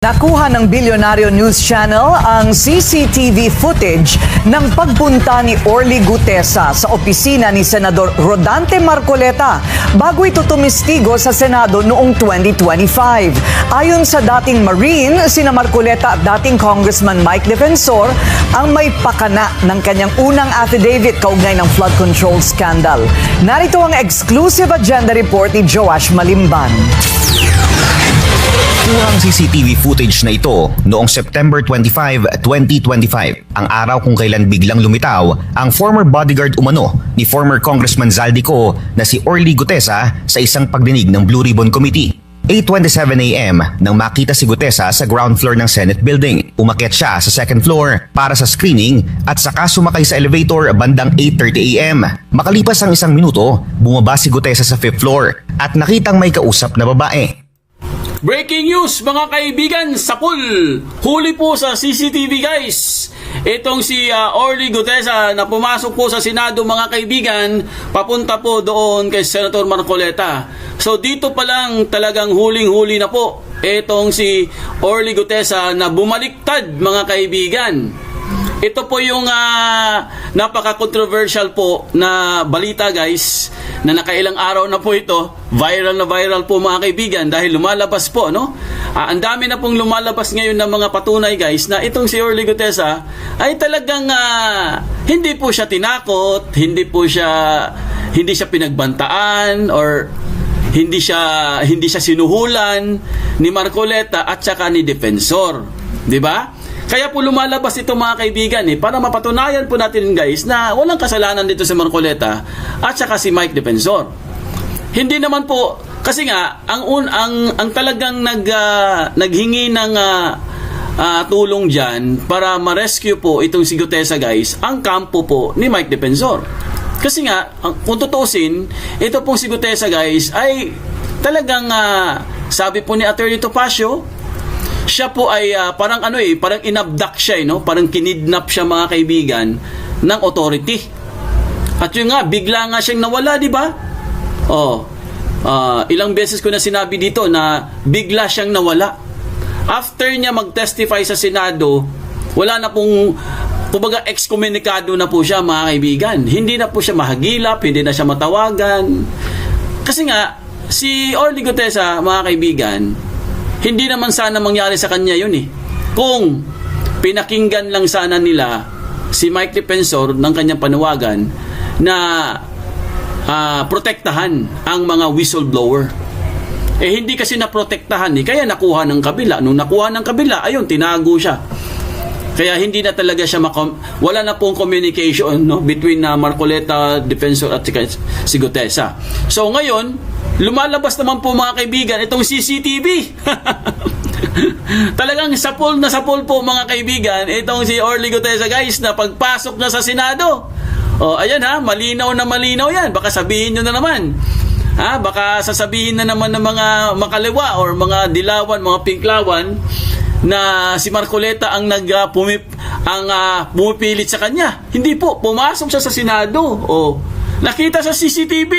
Nakuha ng Bilyonaryo News Channel ang CCTV footage ng pagpunta ni Orly Gutesa sa opisina ni Senador Rodante Marcoleta bago ito tumistigo sa Senado noong 2025. Ayon sa dating Marine, sina Marcoleta at dating Congressman Mike Defensor ang may pakana ng kanyang unang affidavit kaugnay ng flood control scandal. Narito ang exclusive agenda report ni Joash Malimban. Nakuhang CCTV footage na ito noong September 25, 2025, ang araw kung kailan biglang lumitaw ang former bodyguard umano ni former Congressman Zaldico na si Orly Gutesa sa isang pagdinig ng Blue Ribbon Committee. 8:27 a.m. nang makita si Gutesa sa ground floor ng Senate Building. Umakyat siya sa second floor para sa screening at saka sumakay sa elevator bandang 8:30 a.m. Makalipas ang isang minuto, bumaba si Gutesa sa 5th floor at nakitang may kausap na babae. Breaking news mga kaibigan, sapul! Huli po sa CCTV guys! Itong si Orly Gutesa na pumasok po sa Senado mga kaibigan, papunta po doon kay Senator Marcoleta. So dito pa lang talagang huling-huli na po itong si Orly Gutesa na bumaliktad mga kaibigan. Ito po yung napaka-controversial po na balita guys, na nakailang araw na po ito, viral na viral po mga kaibigan dahil lumalabas po, no? Ang dami na pong lumalabas ngayon ng mga patunay guys na itong si Orly Gutesa ay talagang hindi po siya tinakot, hindi siya pinagbantaan or hindi siya sinuhulan ni Marcoleta at saka ni Defensor, 'di ba? Kaya po lumalabas ito mga kaibigan para mapatunayan po natin guys na walang kasalanan dito si Marcoleta at saka si Mike Defensor. Hindi naman po kasi nga ang talagang naghingi ng tulong diyan para ma-rescue po itong si Gutesa guys, ang kampo po ni Mike Defensor. Kasi nga kung tutusin, ito pong si Gutesa guys ay talagang sabi po ni Attorney Topacio, siya po ay parang parang inabduct siya, parang kinidnap siya mga kaibigan ng authority. At yun nga, bigla nga siyang nawala, di ba? Ilang beses ko na sinabi dito na bigla siyang nawala. After niya mag-testify sa Senado, wala na pong, kumbaga excommunicado na po siya mga kaibigan. Hindi na po siya mahagilap, hindi na siya matawagan. Kasi nga, si Orly Gutesa mga kaibigan, hindi naman sana mangyari sa kanya yun kung pinakinggan lang sana nila si Mike Defensor ng kanyang panawagan na protektahan ang mga whistleblower. Hindi kasi naprotektahan kaya nakuha ng kabila. Nung nakuha ng kabila, ayun, tinago siya. Kaya hindi na talaga siya wala na pong communication between Marcoleta, Defensor at si Gutesa. So ngayon, lumalabas naman po mga kaibigan itong CCTV. Talagang sapol na sapol po mga kaibigan itong si Orly Gutesa guys na pagpasok na sa Senado. Ayan malinaw na malinaw yan. Baka sabihin nyo na naman. Baka sasabihin na naman ng mga makaliwa or mga dilawan, mga pinklawan na si Marcoleta ang pumipilit sa kanya. Hindi po, pumasok siya sa Senado. Nakita sa CCTV.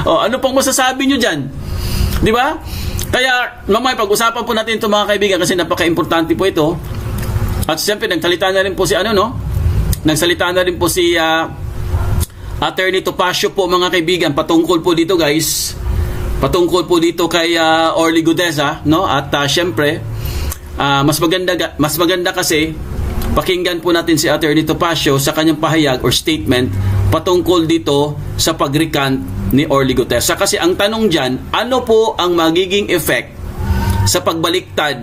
Ano pang masasabi nyo dyan? Di ba? Kaya mamaya pag-usapan po natin ito mga kaibigan kasi napaka-importante po ito. At siyempre nagsalita na rin po si nagsalita na rin po si Attorney Topacio po mga kaibigan patungkol po dito guys. Patungkol po dito kay Orly Gutesa, At siyempre mas maganda kasi pakinggan po natin si Attorney Topacio sa kanyang pahayag or statement patungkol dito sa pag-recant ni Orly Gutesa. Kasi ang tanong dyan, ano po ang magiging effect sa pagbaliktad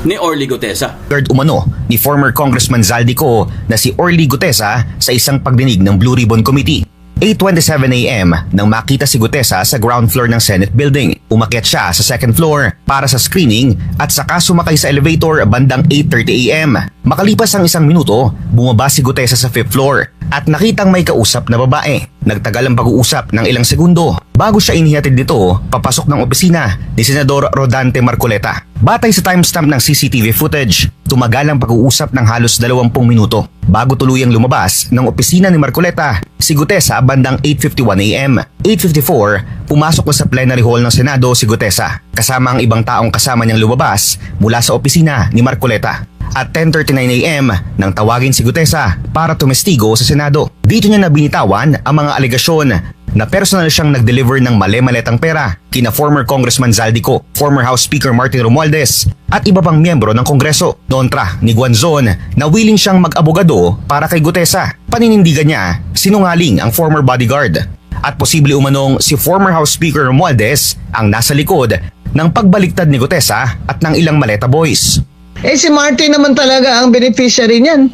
ni Orly Gutesa? Third umano ni former Congressman Zaldico na si Orly Gutesa sa isang pagdinig ng Blue Ribbon Committee. 8:27 a.m. nang makita si Gutesa sa ground floor ng Senate Building. Umakyat siya sa second floor para sa screening at saka sumakay sa elevator bandang 8:30 a.m. Makalipas ang isang minuto, bumaba si Gutesa sa 5th floor at nakitang may kausap na babae. Nagtagal ang pag-uusap ng ilang segundo bago siya inihatid dito papasok ng opisina ni Senador Rodante Marcoleta. Batay sa timestamp ng CCTV footage, tumagal ang pag-uusap ng halos 20 minuto bago tuluyang lumabas ng opisina ni Marcoleta si Gutesa bandang 8:51 AM. 8:54, pumasok na sa plenary hall ng Senado si Gutesa kasama ang ibang taong kasama niyang lumabas mula sa opisina ni Marcoleta. At 10:39 AM nang tawagin si Gutesa para tumestigo sa Senado. Dito niya na binitawan ang mga alegasyon na personal siyang nag-deliver ng male-maletang pera kina former Congressman Zaldico, former House Speaker Martin Romualdez at iba pang miyembro ng Kongreso. Kontra ni Guanzon na willing siyang mag-abogado para kay Gutesa. Paninindigan niya sinungaling ang former bodyguard at posible umanong si former House Speaker Romualdez ang nasa likod ng pagbaliktad ni Gutesa at ng ilang maleta boys. Si Martin naman talaga ang beneficiary niyan.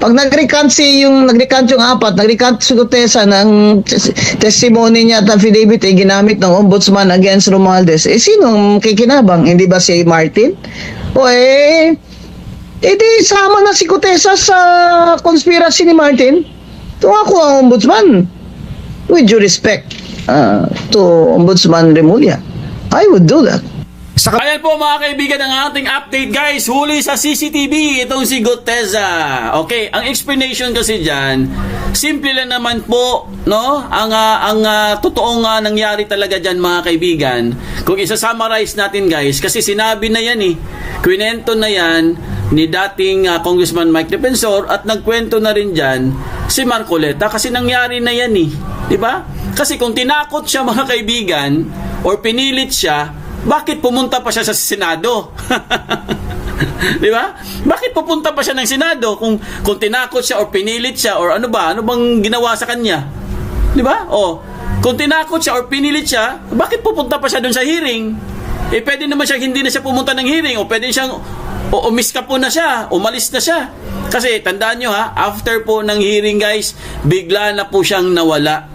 Pag nag-recant yung apat, nag-recant si Gutesa ng testimony niya at affidavit ginamit ng ombudsman against Romualdez, sinong kikinabang? Hindi ba si Martin? Di sama na si Gutesa sa conspiracy ni Martin. Kung ako ang ombudsman, with due respect to Ombudsman Remulla, I would do that. Ayan po mga kaibigan ang ating update guys. Huli sa CCTV itong si Gutesa. Okay, ang explanation kasi diyan, simple lang naman po, no? Ang totoong nangyari talaga diyan mga kaibigan. Kung isa-summarize natin guys, kasi sinabi na yan kwento na yan ni dating Congressman Mike Defensor at nagkwento na rin diyan si Marcoleta kasi nangyari na yan di ba? Kasi kung tinakot siya mga kaibigan or pinilit siya, bakit pumunta pa siya sa Senado? Di ba? Bakit pupunta pa siya ng Senado kung tinakot siya or pinilit siya or ano bang ginawa sa kanya? Di ba? Kung tinakot siya or pinilit siya, bakit pupunta pa siya doon sa hearing? Pwede naman siya hindi na siya pumunta ng hearing o pwede siyang umiska po na siya, umalis na siya. Kasi tandaan nyo after po ng hearing guys, bigla na po siyang nawala.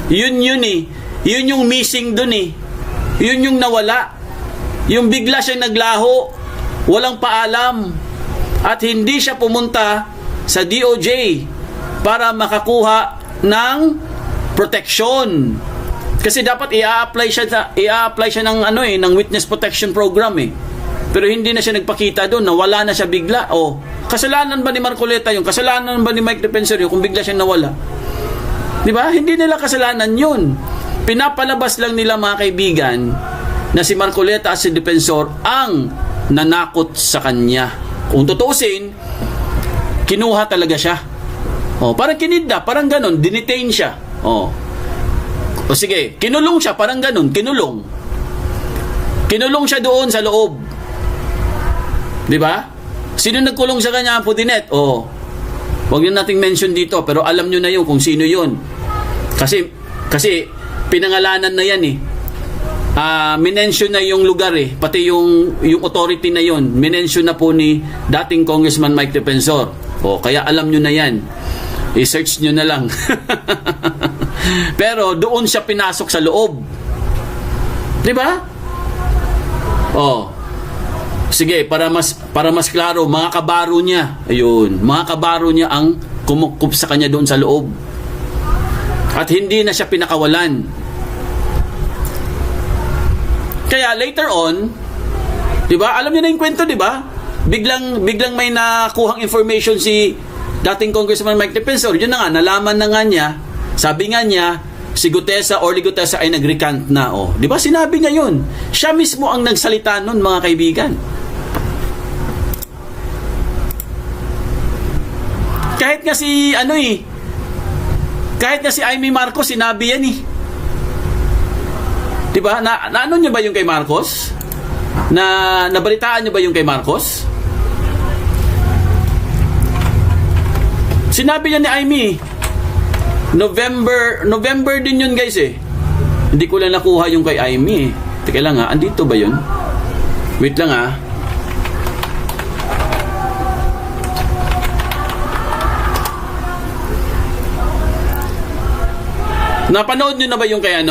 Yun Yun yung missing doon Yun yung nawala. Yung bigla siyang naglaho, walang paalam, at hindi siya pumunta sa DOJ para makakuha ng protection. Kasi dapat i-apply siya ng ng witness protection program Pero hindi na siya nagpakita doon, nawala na siya bigla. Kasalanan ba ni Marcoleta yung kasalanan ba ni Mike Defensor yung kung bigla siyang nawala? 'Di ba? Hindi nila kasalanan 'yun. Pinapalabas lang nila mga kaibigan na si Marcoleta at si Defensor ang nanakot sa kanya. Kung tutuusin, kinuha talaga siya. Parang kinidnap, parang ganon, dinetain siya. Sige, kinulong siya, parang ganon, kinulong. Kinulong siya doon sa loob. Di ba? Sino nagkulong sa kanya? Pudinet. Huwag nyo nating mention dito, pero alam nyo na yun kung sino yun. Kasi pinangalanan na yan minention na yung lugar pati yung authority na yon minention na po ni dating Congressman Mike Defensor. Kaya alam nyo na yan, i-search nyo na lang. Pero doon siya pinasok sa loob, di ba? Sige, para mas klaro, mga kabaro niya, mga kabaro niya ang kumukup sa kanya doon sa loob at hindi na siya pinakawalan. Kaya later on, 'di ba? Alam niyo na 'yung kwento, 'di ba? Biglang may nakuhang information si dating Congressman Mike Defensor. Yun na nga, nalaman na nga niya. Sabi nga niya, si Orly Gutesa ay nag-recant na. 'Di ba? Sinabi niya 'yun. Siya mismo ang nagsalita noon, mga kaibigan. Kahit nga si Amy Marcos, sinabi yan Diba? Ano nyo ba yung kay Marcos? Nabalitaan nyo ba yung kay Marcos? Sinabi niya ni Amy, November din yun guys Hindi ko lang nakuha yung kay Amy Teka lang andito ba yun? Wait lang Napanood nyo na ba yung kay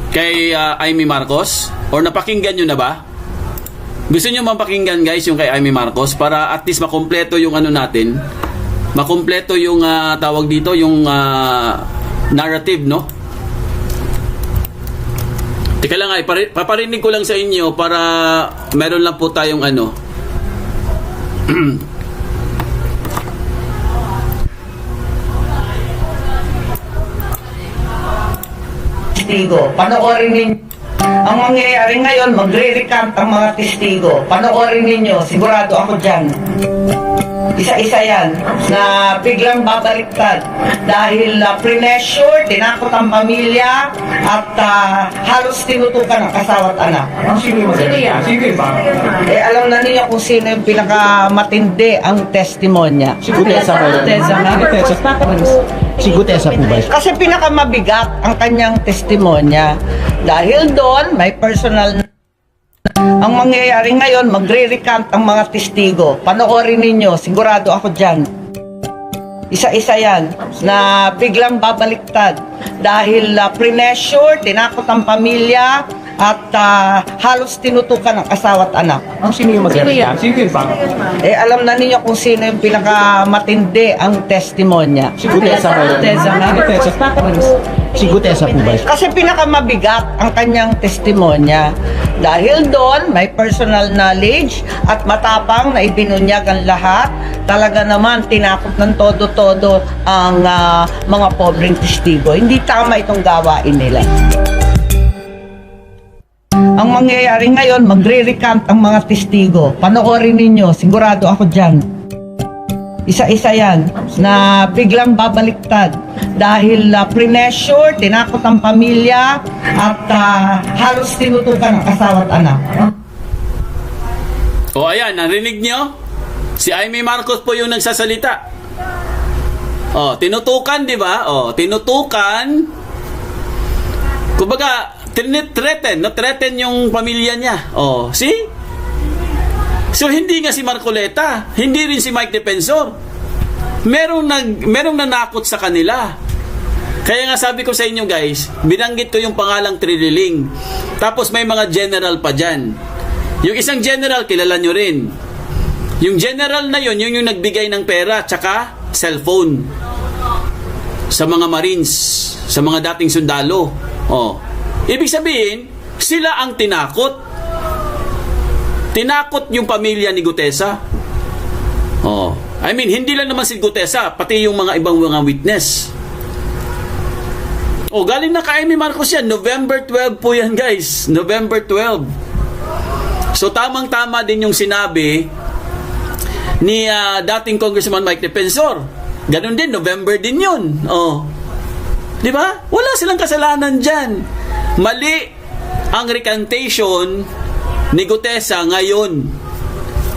Kay Amy Marcos? Or napakinggan nyo na ba? Gusto nyo mapakinggan guys yung kay Amy Marcos para at least makompleto yung natin, makumpleto yung tawag dito, yung narrative, no? Teka lang ay, paparinig ko lang sa inyo para meron lang po tayong ano. Testigo. Panoorin ninyo. Ang mangyayari ngayon, magre-recant ang mga testigo. Panoorin ninyo, sigurado ako dyan. Isa-isa yan na biglang babaliktad dahil pressure, tinakot ang pamilya at halos tinutukan ang kasawa't anak. Alam na niyo kung sino yung pinakamatindi ang testimonya. Si Gutesa po ba? Kasi pinakamabigat ang kanyang testimonya. Dahil doon, may personal. Ang mangyayari ngayon, magre-recant ang mga testigo. Panoorin ninyo, sigurado ako dyan. Isa-isa yan na biglang babaliktad dahil pressure, tinakot ang pamilya at halos tinutukan ang kasawa't anak. Sino yung mag-recant? Sino yung bang? Alam na niyo kung sino yung pinakamatindi ang testimonya. Si Gutesa po ba? Kasi pinakamabigat ang kanyang testimonya. Dahil doon, may personal knowledge at matapang na ibinunyag ang lahat. Talaga naman, tinakot ng todo-todo ang mga pobreng testigo. Hindi tama itong gawain nila. Ang mangyayari ngayon, magre-recant ang mga testigo. Panoorin ninyo, sigurado ako dyan. Isa-isa yan na biglang babaliktad dahil pressure, tinakot ang pamilya at halos tinutukan ang kasawa't anak. O ayan, narinig nyo? Si Amy Marcos po yung nagsasalita. O, tinutukan, di ba? O, tinutukan. Kumbaga, na-threaten yung pamilya niya. O, see? So, hindi nga si Marcoleta, hindi rin si Mike Defensor. Merong nanakot sa kanila. Kaya nga sabi ko sa inyo guys, binanggit ko yung pangalang Trililing. Tapos may mga general pa dyan. Yung isang general, kilala nyo rin. Yung general na yun, yung nagbigay ng pera tsaka cellphone sa mga Marines, sa mga dating sundalo. Oh. Ibig sabihin, sila ang tinakot. Tinakot yung pamilya ni Gutesa. Oh. I mean, hindi lang naman si Gutesa, pati yung mga ibang mga witness. Oh, galing na kay Amy Marcos yan. November 12 po yan, guys. November 12. So, tamang-tama din yung sinabi ni dating Congressman Mike Defensor. Ganon din, November din yun. Oh. Di ba? Wala silang kasalanan dyan. Mali ang recantation ni Gutesa ngayon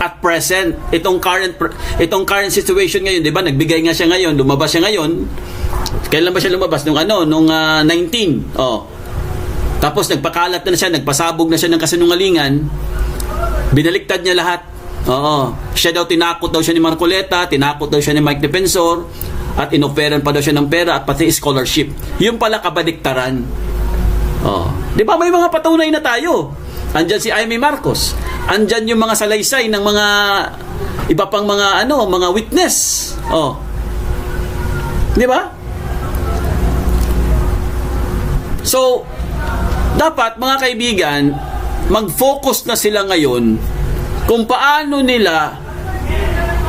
at present. Itong current situation ngayon, 'di ba? Nagbigay nga siya ngayon, lumabas siya ngayon. Kailan ba siya lumabas? Nung 19. Oh. Tapos nagpakalat na siya, nagpasabog na siya ng kasinungalingan. Binaliktad niya lahat. Oo. Siya daw tinakot daw siya ni Marcoleta, tinakot daw siya ni Mike Defensor, at inoferan pa daw siya ng pera at pati scholarship. Yung pala kabaliktaran. Oh. 'Di ba may mga patunay na tayo? Andyan si Amy Marcos. Andyan yung mga salaysay ng mga iba pang mga mga witness. Oh. 'Di ba? So, dapat mga kaibigan, mag-focus na sila ngayon kung paano nila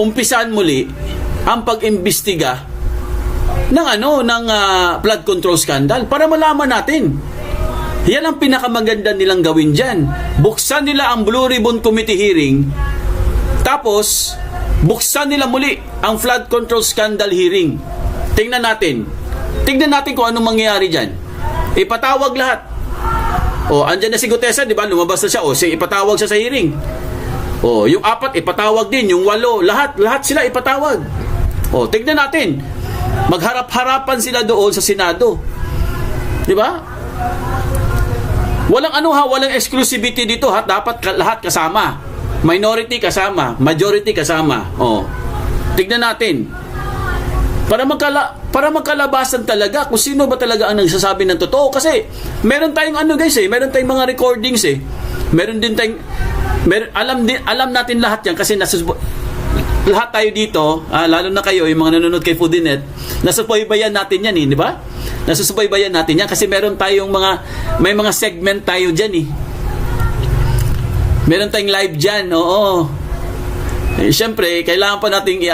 umpisan muli ang pag-imbestiga ng flood control scandal para malaman natin. Yan ang pinakamaganda nilang gawin dyan. Buksan nila ang Blue Ribbon Committee hearing, tapos buksan nila muli ang flood control scandal hearing. Tingnan natin kung anong mangyayari dyan. Ipatawag lahat. O, andyan na si Gutesa, di ba? Lumabas na siya. O, ipatawag siya sa hearing. O, yung 4, ipatawag din. Yung 8, lahat sila ipatawag. O, tingnan natin. Magharap-harapan sila doon sa Senado. Di ba? Walang exclusivity dito, ha? Dapat lahat kasama. Minority kasama, majority kasama. Oh. Tignan natin. Para magkalabasan talaga kung sino ba talaga ang nagsasabi ng totoo, kasi meron tayong meron tayong mga recordings Meron din tayong alam natin lahat 'yan kasi lahat tayo dito, lalo na kayo, yung mga nanonood kay Foodinet, nasusubaybayan natin yan di ba? Nasusubaybayan natin yan kasi meron tayong may mga segment tayo dyan Meron tayong live dyan, oo. Siyempre, kailangan pa nating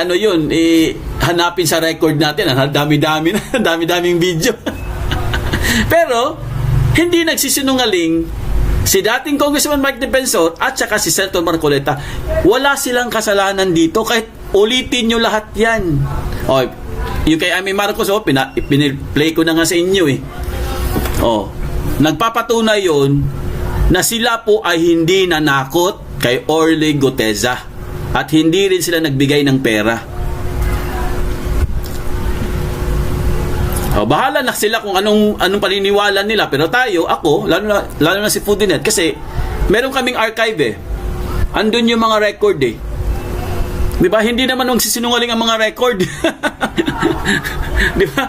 hanapin sa record natin. Ang dami-dami na, dami-daming video. Pero, hindi nagsisinungaling si dating Congressman Mike Defensor at saka si Senator Marcoleta. Wala silang kasalanan dito kahit ulitin nyo lahat yan. Yung kay Amy Marcos, piniplay ko na nga sa inyo nagpapatunay yun na sila po ay hindi nanakot kay Orly Guteza at hindi rin sila nagbigay ng pera. Bahala na sila kung anong paniniwala nila, pero ako, lalo na si Foodinet, kasi meron kaming archive andun yung mga record di ba? Hindi naman magsisinungaling ang mga record. Di ba?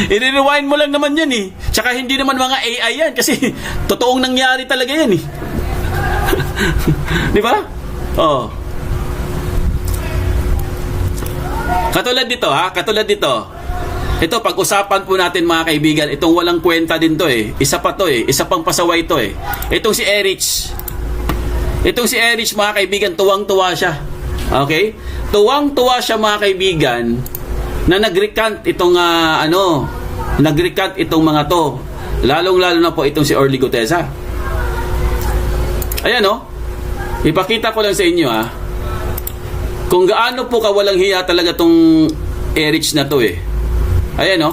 I-rewind mo lang naman yan Tsaka hindi naman mga AI yan kasi totoong nangyari talaga yan Di ba? Katulad dito ito, pag-usapan po natin mga kaibigan, itong walang kwenta din to isa pa to isa pang pasaway to itong si Erich mga kaibigan, tuwang-tuwa siya. Okay? Tuwang-tuwa siya mga kaibigan na nag-recant itong mga to. Lalong-lalo na po itong si Orly Guteza. Ayan ipakita ko lang sa inyo kung gaano po kawalang hiya talaga tong Erich na to Ayan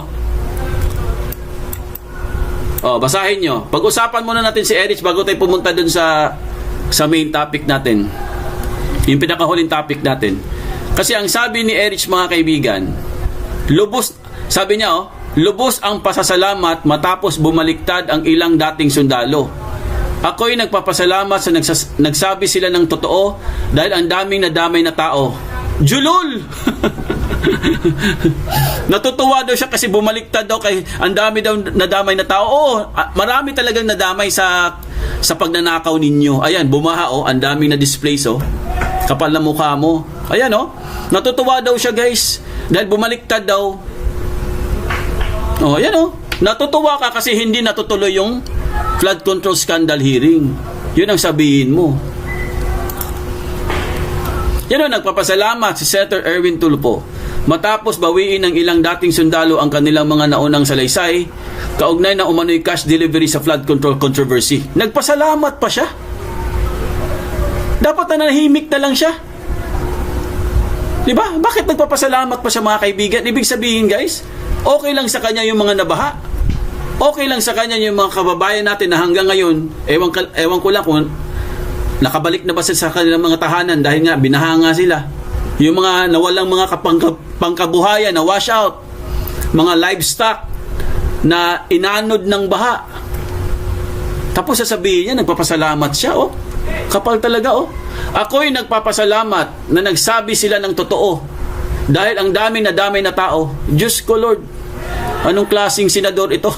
basahin nyo. Pag-usapan muna natin si Erich bago tayo pumunta dun sa main topic natin. Yung pinakahuling topic natin. Kasi ang sabi ni Erich mga kaibigan, sabi niya lubos ang pasasalamat matapos bumaliktad ang ilang dating sundalo. Ako'y nagpapasalamat sa nagsabi sila ng totoo dahil ang daming nadamay na tao. Julul! Natutuwa daw siya kasi bumaliktad daw kay ang dami daw nadamay na tao. Marami talagang nadamay sa pagnanakaw ninyo. Ayan, bumaha ang daming na displays kapal na mukha mo. Ayan natutuwa daw siya guys dahil bumaliktad daw. Ayan natutuwa ka kasi hindi natutuloy yung flood control scandal hearing. Yun ang sabihin mo. Yan nagpapasalamat si Senator Erwin Tulfo matapos bawiin ng ilang dating sundalo ang kanilang mga naunang salaysay kaugnay na umano'y cash delivery sa flood control controversy. Nagpasalamat pa siya. Dapat na nahimik na lang siya. Diba? Bakit nagpapasalamat pa siya mga kaibigan? Ibig sabihin guys, okay lang sa kanya yung mga nabaha. Okay lang sa kanya yung mga kababayan natin na hanggang ngayon, ewan ko lang kung nakabalik na ba sa kanilang mga tahanan dahil nga binaha nga sila. Yung mga nawalang mga pangkabuhayan na wash out, mga livestock na inanod ng baha. Tapos sasabihin niya, nagpapasalamat siya Kapal talaga Ako'y nagpapasalamat na nagsabi sila ng totoo dahil ang daming nadamay na tao. Diyos ko Lord, anong klaseng senador ito?